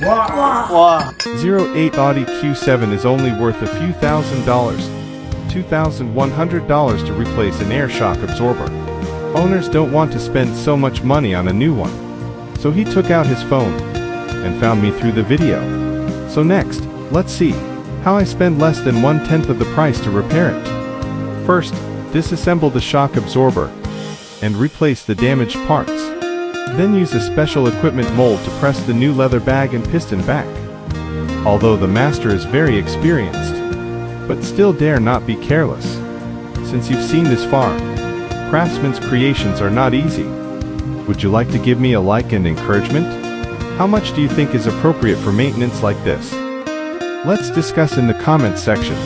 Wow. 08 Audi Q7 is only worth a few $1,000s, $2,100 to replace an air shock absorber. Owners don't want to spend so much money on a new one. So he took out his phone and found me through the video. So next, let's see how I spend less than 1/10 of the price to repair it. First, disassemble the shock absorber and replace the damaged parts. Then use a special equipment mold to press the new leather bag and piston back. Although the master is very experienced, but still dare not be careless. Since you've seen this far, craftsman's creations are not easy. Would you like to give me a like and encouragement? How much do you think is appropriate for maintenance like this? Let's discuss in the comments section.